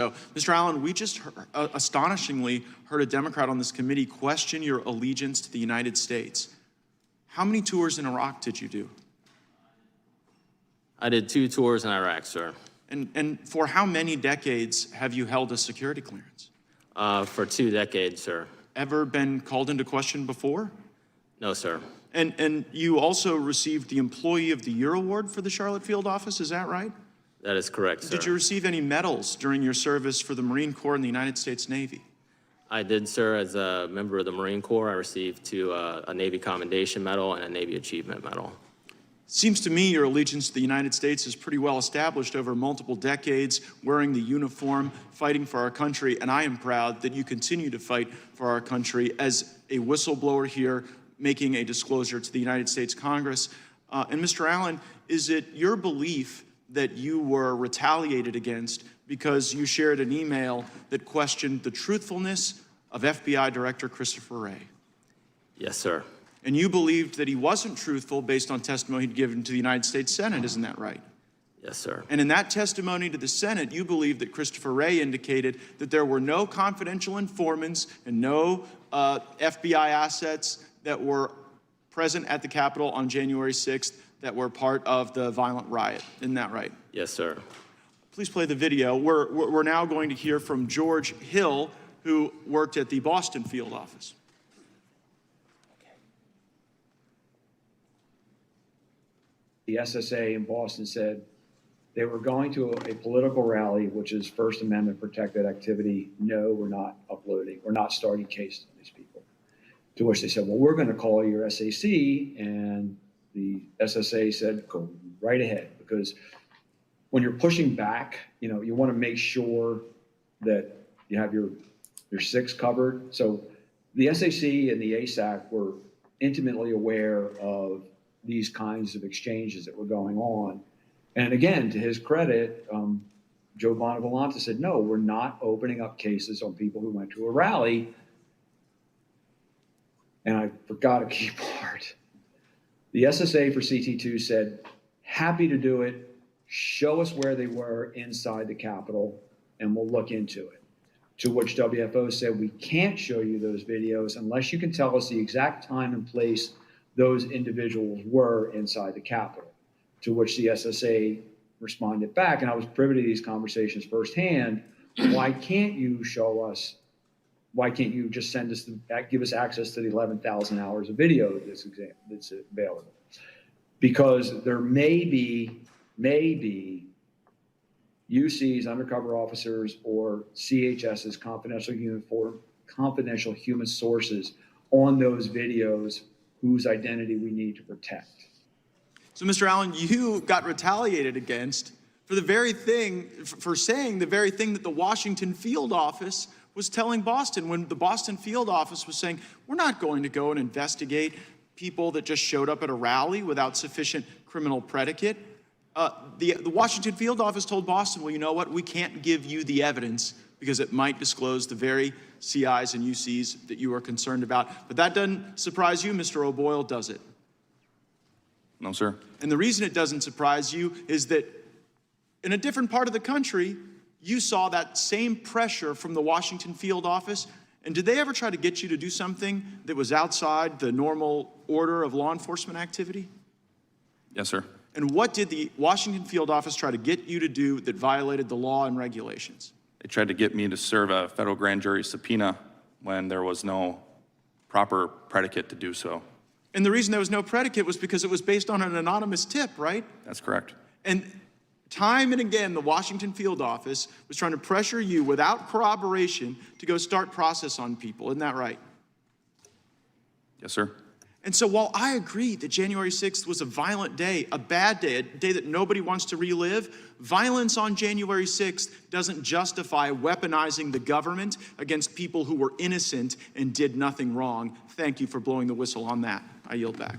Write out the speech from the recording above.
So, Mr. Allen, we just astonishingly heard a Democrat on this committee question your allegiance to the United States. How many tours in Iraq did you do? I did 2 tours in Iraq, sir. And for how many decades have you held a security clearance? For 2 decades, sir. Ever been called into question before? No, sir. And you also received the Employee of the Year Award for the Charlotte Field Office, is that right? That is correct, sir. Did you receive any medals during your service for the Marine Corps and the United States Navy? I did, sir. As a member of the Marine Corps, I received 2, a Navy Commendation Medal and a Navy Achievement Medal. Seems to me your allegiance to the United States is pretty well established over multiple decades, wearing the uniform, fighting for our country, and I am proud that you continue to fight for our country as a whistleblower here, making a disclosure to the United States Congress. And Mr. Allen, is it your belief that you were retaliated against because you shared an email that questioned the truthfulness of FBI Director Christopher Wray? Yes, sir. And you believed that he wasn't truthful based on testimony he'd given to the United States Senate, isn't that right? Yes, sir. And in that testimony to the Senate, you believe that Christopher Wray indicated that there were no confidential informants and no FBI assets that were present at the Capitol on January 6th that were part of the violent riot. Isn't that right? Yes, sir. Please play the video. We're now going to hear from George Hill, who worked at the Boston field office. The SSA in Boston said they were going to a political rally, which is First Amendment protected activity. No, we're not uploading. We're not starting cases on these people. To which they said, well, we're going to call your SAC. And the SSA said, go right ahead. Because when you're pushing back, you want to make sure that you have your 6 covered. So the SAC and the ASAC were intimately aware of these kinds of exchanges that were going on. And again, to his credit, Joe Bonavolonta said, no, we're not opening up cases on people who went to a rally. And I forgot a key part. The SSA for CT2 said, happy to do it. Show us where they were inside the Capitol and we'll look into it. To which WFO said, we can't show you those videos unless you can tell us the exact time and place those individuals were inside the Capitol. To which the SSA responded back, and I was privy to these conversations firsthand. Why can't you show us? Why can't you just send us, give us access to the 11,000 hours of video that's available? Because there may be UC's undercover officers or CHS's confidential human sources on those videos whose identity we need to protect. So, Mr. Allen, you got retaliated against for the very thing, for saying the very thing that the Washington field office was telling Boston, when the Boston field office was saying, we're not going to go and investigate people that just showed up at a rally without sufficient criminal predicate. The Washington field office told Boston, well, you know what, we can't give you the evidence because it might disclose the very CIs and UCs that you are concerned about. But that doesn't surprise you, Mr. O'Boyle, does it? No, sir. And the reason it doesn't surprise you is that in a different part of the country, you saw that same pressure from the Washington field office. And did they ever try to get you to do something that was outside the normal order of law enforcement activity? Yes, sir. And what did the Washington field office try to get you to do that violated the law and regulations? They tried to get me to serve a federal grand jury subpoena when there was no proper predicate to do so. And the reason there was no predicate was because it was based on an anonymous tip, right? That's correct. And time and again, the Washington field office was trying to pressure you without corroboration to go start process on people. Isn't that right? Yes, sir. And so while I agree that January 6th was a violent day, a bad day, a day that nobody wants to relive, violence on January 6th doesn't justify weaponizing the government against people who were innocent and did nothing wrong. Thank you for blowing the whistle on that. I yield back.